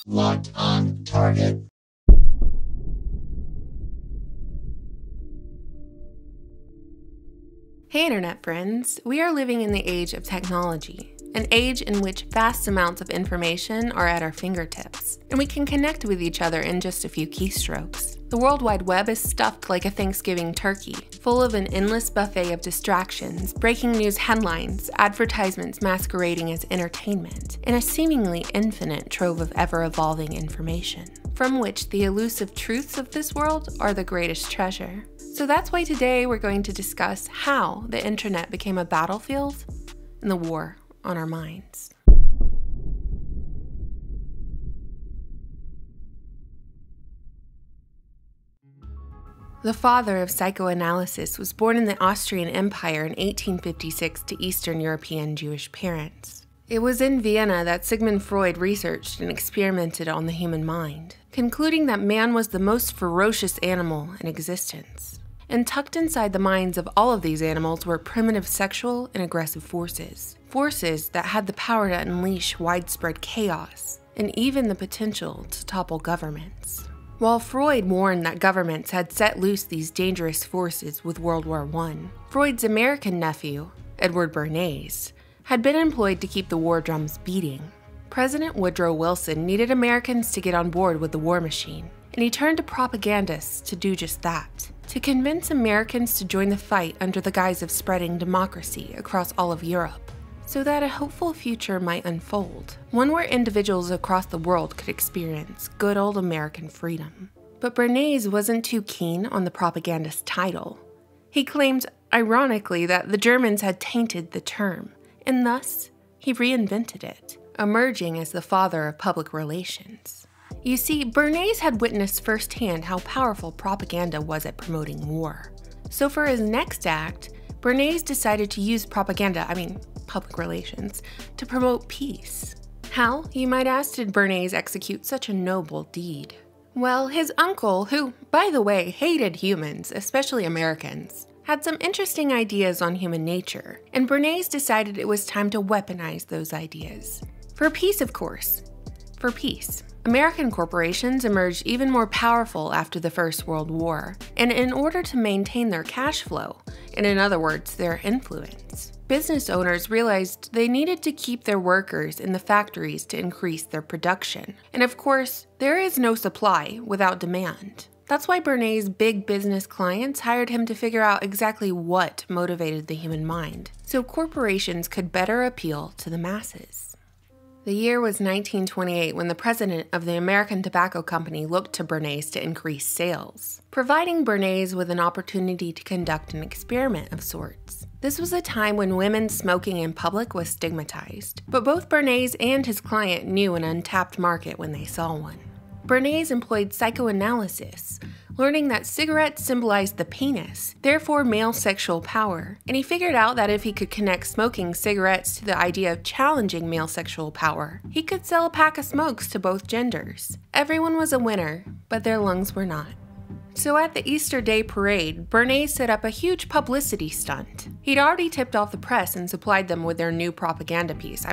Locked on target. Hey Internet friends, we are living in the age of technology, an age in which vast amounts of information are at our fingertips, and we can connect with each other in just a few keystrokes. The World Wide Web is stuffed like a Thanksgiving turkey, full of an endless buffet of distractions, breaking news headlines, advertisements masquerading as entertainment, and a seemingly infinite trove of ever-evolving information, from which the elusive truths of this world are the greatest treasure. So that's why today we're going to discuss how the internet became a battlefield and the war on our minds. The father of psychoanalysis was born in the Austrian Empire in 1856 to Eastern European Jewish parents. It was in Vienna that Sigmund Freud researched and experimented on the human mind, concluding that man was the most ferocious animal in existence. And tucked inside the minds of all of these animals were primitive sexual and aggressive forces. Forces that had the power to unleash widespread chaos, and even the potential to topple governments. While Freud warned that governments had set loose these dangerous forces with World War I, Freud's American nephew, Edward Bernays, had been employed to keep the war drums beating. President Woodrow Wilson needed Americans to get on board with the war machine, and he turned to propagandists to do just that. To convince Americans to join the fight under the guise of spreading democracy across all of Europe, so that a hopeful future might unfold, one where individuals across the world could experience good old American freedom. But Bernays wasn't too keen on the propagandist title. He claimed, ironically, that the Germans had tainted the term, and thus, he reinvented it, emerging as the father of public relations. You see, Bernays had witnessed firsthand how powerful propaganda was at promoting war. So for his next act, Bernays decided to use public relations, to promote peace. How, you might ask, did Bernays execute such a noble deed? Well, his uncle, who, by the way, hated humans, especially Americans, had some interesting ideas on human nature, and Bernays decided it was time to weaponize those ideas. For peace, of course. For peace. American corporations emerged even more powerful after the First World War, and in order to maintain their cash flow, and in other words, their influence, business owners realized they needed to keep their workers in the factories to increase their production. And of course, there is no supply without demand. That's why Bernays' big business clients hired him to figure out exactly what motivated the human mind, so corporations could better appeal to the masses. The year was 1928 when the president of the American Tobacco Company looked to Bernays to increase sales, providing Bernays with an opportunity to conduct an experiment of sorts. This was a time when women smoking in public was stigmatized, but both Bernays and his client knew an untapped market when they saw one. Bernays employed psychoanalysis, learning that cigarettes symbolized the penis, therefore male sexual power, and he figured out that if he could connect smoking cigarettes to the idea of challenging male sexual power, he could sell a pack of smokes to both genders. Everyone was a winner, but their lungs were not. So at the Easter Day parade, Bernays set up a huge publicity stunt. He'd already tipped off the press and supplied them with their new propaganda piece,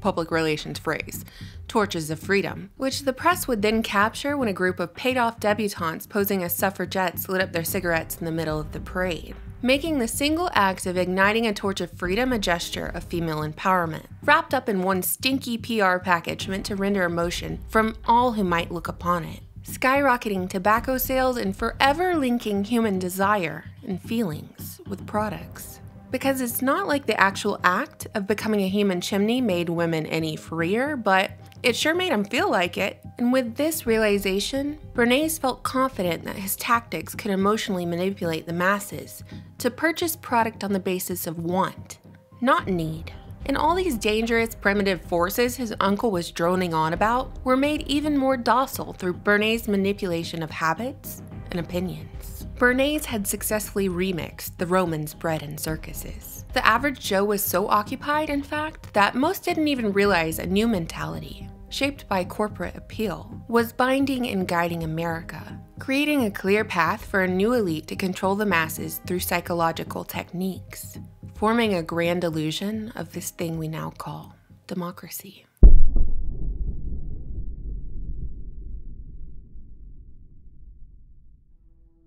public relations phrase, Torches of Freedom, which the press would then capture when a group of paid-off debutantes posing as suffragettes lit up their cigarettes in the middle of the parade, making the single act of igniting a torch of freedom a gesture of female empowerment, wrapped up in one stinky PR package meant to render emotion from all who might look upon it, skyrocketing tobacco sales and forever linking human desire and feelings with products. Because it's not like the actual act of becoming a human chimney made women any freer, but it sure made them feel like it. And with this realization, Bernays felt confident that his tactics could emotionally manipulate the masses to purchase product on the basis of want, not need. And all these dangerous primitive forces his uncle was droning on about were made even more docile through Bernays' manipulation of habits and opinions. Bernays had successfully remixed the Romans' bread in circuses. The average Joe was so occupied, in fact, that most didn't even realize a new mentality, shaped by corporate appeal, was binding and guiding America, creating a clear path for a new elite to control the masses through psychological techniques, forming a grand illusion of this thing we now call democracy.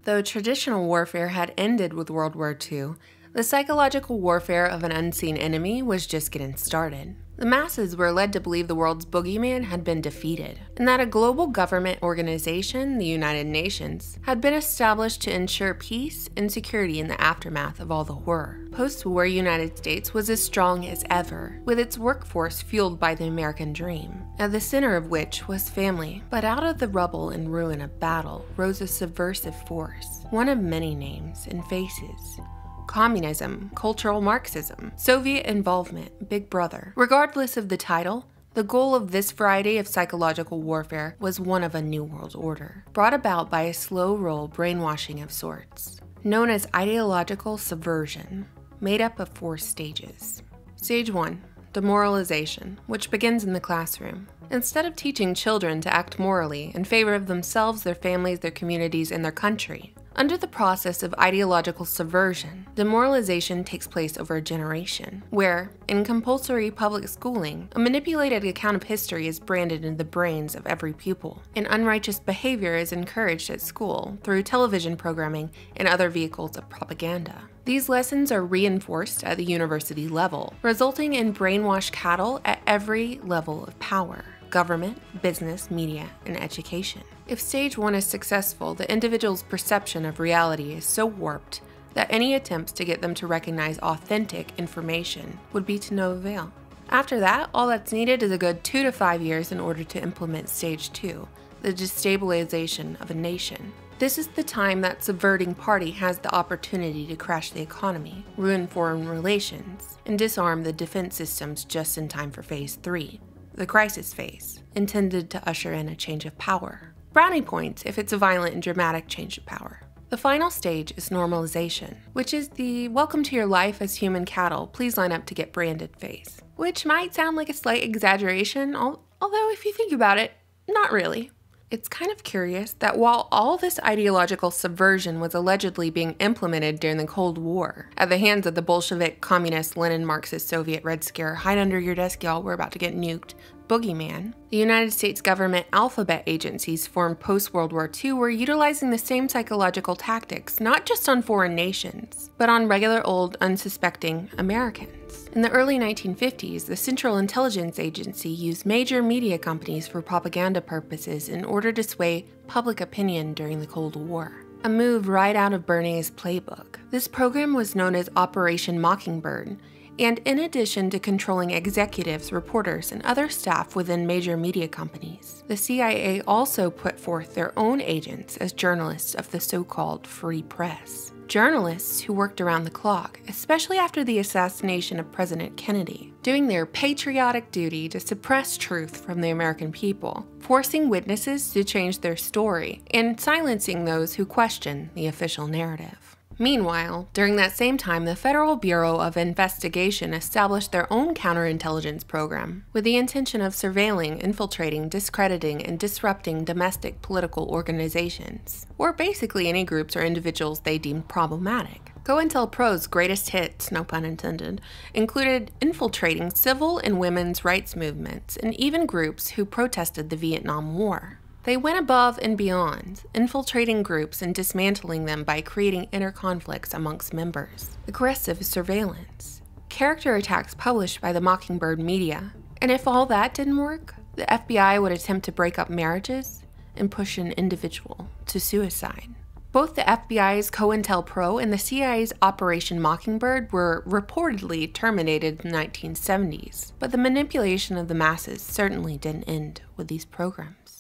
Though traditional warfare had ended with World War II, the psychological warfare of an unseen enemy was just getting started. The masses were led to believe the world's boogeyman had been defeated, and that a global government organization, the United Nations, had been established to ensure peace and security in the aftermath of all the horror. Post-war United States was as strong as ever, with its workforce fueled by the American dream, at the center of which was family. But out of the rubble and ruin of battle rose a subversive force, one of many names and faces. Communism, cultural Marxism, Soviet involvement, Big Brother. Regardless of the title, the goal of this variety of psychological warfare was one of a new world order, brought about by a slow-roll brainwashing of sorts, known as ideological subversion, made up of 4 stages. Stage 1. Demoralization, which begins in the classroom. Instead of teaching children to act morally in favor of themselves, their families, their communities, and their country, under the process of ideological subversion, demoralization takes place over a generation, where, in compulsory public schooling, a manipulated account of history is branded into the brains of every pupil, and unrighteous behavior is encouraged at school through television programming and other vehicles of propaganda. These lessons are reinforced at the university level, resulting in brainwashed cattle at every level of power: government, business, media, and education. If stage 1 is successful, the individual's perception of reality is so warped that any attempts to get them to recognize authentic information would be to no avail. After that, all that's needed is a good 2 to 5 years in order to implement stage 2, the destabilization of a nation. This is the time that subverting party has the opportunity to crash the economy, ruin foreign relations, and disarm the defense systems just in time for phase 3. The crisis phase, intended to usher in a change of power. Brownie points if it's a violent and dramatic change of power. The final stage is normalization, which is the welcome to your life as human cattle, please line up to get branded phase. Which might sound like a slight exaggeration, although if you think about it, not really. It's kind of curious that while all this ideological subversion was allegedly being implemented during the Cold War, at the hands of the Bolshevik, Communist, Lenin, Marxist, Soviet, Red Scare, hide under your desk y'all, we're about to get nuked, boogeyman, the United States government alphabet agencies formed post-World War II were utilizing the same psychological tactics, not just on foreign nations, but on regular old, unsuspecting Americans. In the early 1950s, the Central Intelligence Agency used major media companies for propaganda purposes in order to sway public opinion during the Cold War. A move right out of Bernays' playbook. This program was known as Operation Mockingbird, and in addition to controlling executives, reporters, and other staff within major media companies, the CIA also put forth their own agents as journalists of the so-called free press. Journalists who worked around the clock, especially after the assassination of President Kennedy, doing their patriotic duty to suppress truth from the American people, forcing witnesses to change their story, and silencing those who question the official narrative. Meanwhile, during that same time, the Federal Bureau of Investigation established their own counterintelligence program with the intention of surveilling, infiltrating, discrediting, and disrupting domestic political organizations, or basically any groups or individuals they deemed problematic. COINTELPRO's greatest hits, no pun intended, included infiltrating civil and women's rights movements and even groups who protested the Vietnam War. They went above and beyond, infiltrating groups and dismantling them by creating inner conflicts amongst members, aggressive surveillance, character attacks published by the Mockingbird media, and if all that didn't work, the FBI would attempt to break up marriages and push an individual to suicide. Both the FBI's COINTELPRO and the CIA's Operation Mockingbird were reportedly terminated in the 1970s, but the manipulation of the masses certainly didn't end with these programs.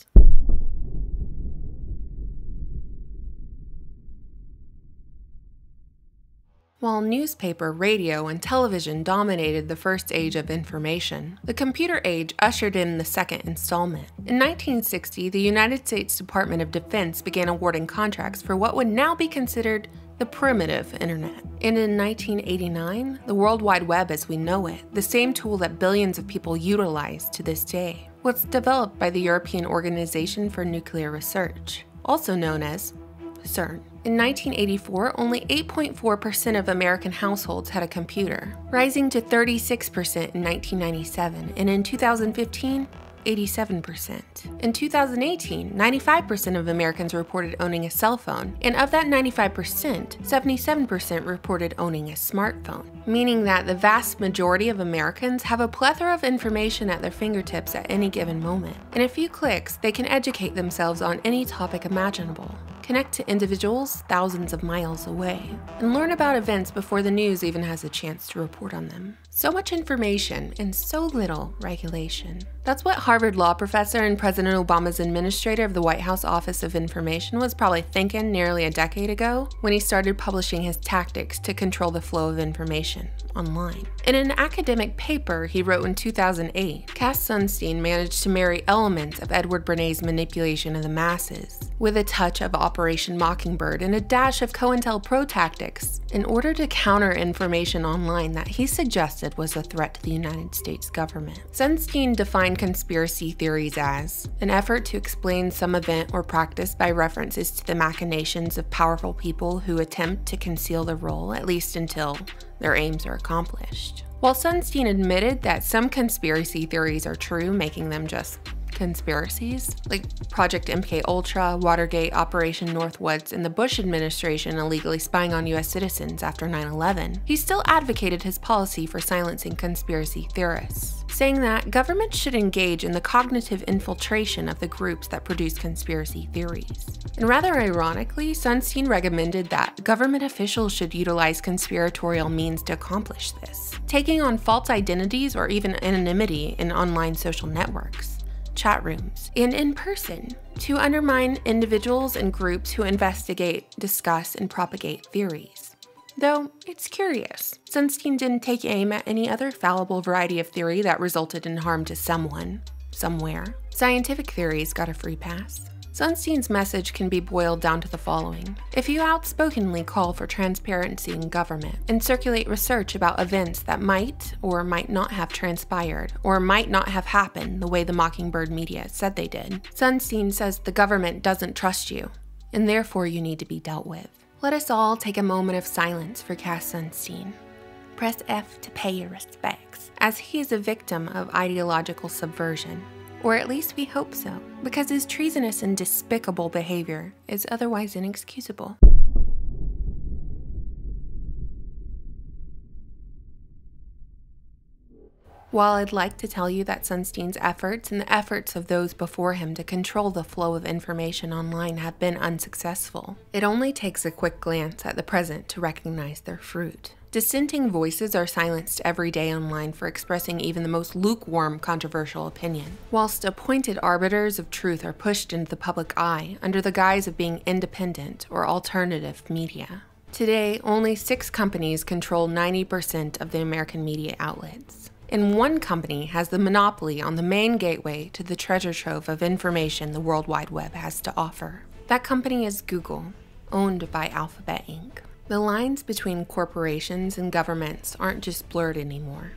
While newspaper, radio, and television dominated the first age of information, the computer age ushered in the second installment. In 1960, the United States Department of Defense began awarding contracts for what would now be considered the primitive internet. And in 1989, the World Wide Web as we know it, the same tool that billions of people utilize to this day, was developed by the European Organization for Nuclear Research, also known as CERN. In 1984, only 8.4% of American households had a computer, rising to 36% in 1997, and in 2015, 87%. In 2018, 95% of Americans reported owning a cell phone, and of that 95%, 77% reported owning a smartphone, meaning that the vast majority of Americans have a plethora of information at their fingertips at any given moment. In a few clicks, they can educate themselves on any topic imaginable, connect to individuals thousands of miles away, and learn about events before the news even has a chance to report on them. So much information and so little regulation. That's what Harvard law professor and President Obama's administrator of the White House Office of Information was probably thinking nearly a decade ago when he started publishing his tactics to control the flow of information online. In an academic paper he wrote in 2008, Cass Sunstein managed to marry elements of Edward Bernays' manipulation of the masses with a touch of Operation Mockingbird and a dash of COINTELPRO tactics in order to counter information online that he suggested was a threat to the United States government. Sunstein defined conspiracy theories as an effort to explain some event or practice by references to the machinations of powerful people who attempt to conceal the role, at least until their aims are accomplished. While Sunstein admitted that some conspiracy theories are true, making them just conspiracies, like Project MKUltra, Watergate, Operation Northwoods, and the Bush administration illegally spying on US citizens after 9/11, he still advocated his policy for silencing conspiracy theorists, saying that governments should engage in the cognitive infiltration of the groups that produce conspiracy theories. And rather ironically, Sunstein recommended that government officials should utilize conspiratorial means to accomplish this, taking on false identities or even anonymity in online social networks, chat rooms, and in person to undermine individuals and groups who investigate, discuss, and propagate theories. Though, it's curious, Sunstein didn't take aim at any other fallible variety of theory that resulted in harm to someone, somewhere. Scientific theories got a free pass. Sunstein's message can be boiled down to the following. If you outspokenly call for transparency in government and circulate research about events that might or might not have transpired or might not have happened the way the Mockingbird media said they did, Sunstein says the government doesn't trust you, and therefore you need to be dealt with. Let us all take a moment of silence for Cass Sunstein. Press F to pay your respects, as he is a victim of ideological subversion. Or at least we hope so, because his treasonous and despicable behavior is otherwise inexcusable. While I'd like to tell you that Sunstein's efforts and the efforts of those before him to control the flow of information online have been unsuccessful, it only takes a quick glance at the present to recognize their fruit. Dissenting voices are silenced every day online for expressing even the most lukewarm, controversial opinion, whilst appointed arbiters of truth are pushed into the public eye under the guise of being independent or alternative media. Today, only 6 companies control 90% of the American media outlets, and one company has the monopoly on the main gateway to the treasure trove of information the World Wide Web has to offer. That company is Google, owned by Alphabet Inc. The lines between corporations and governments aren't just blurred anymore.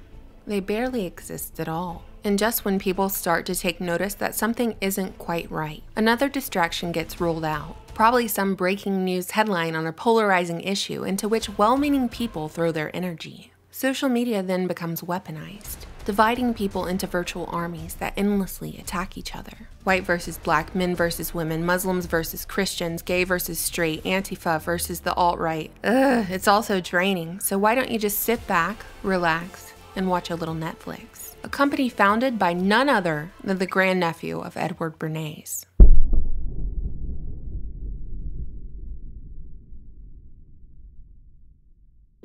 They barely exist at all. And just when people start to take notice that something isn't quite right, another distraction gets rolled out. Probably some breaking news headline on a polarizing issue into which well-meaning people throw their energy. Social media then becomes weaponized, dividing people into virtual armies that endlessly attack each other. White versus black, men versus women, Muslims versus Christians, gay versus straight, Antifa versus the alt-right. It's also draining, so why don't you just sit back, relax, and watch a little Netflix? A company founded by none other than the grandnephew of Edward Bernays.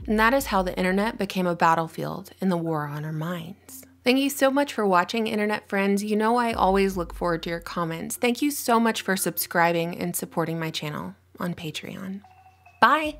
And that is how the internet became a battlefield in the war on our minds. Thank you so much for watching, internet friends. You know I always look forward to your comments. Thank you so much for subscribing and supporting my channel on Patreon. Bye!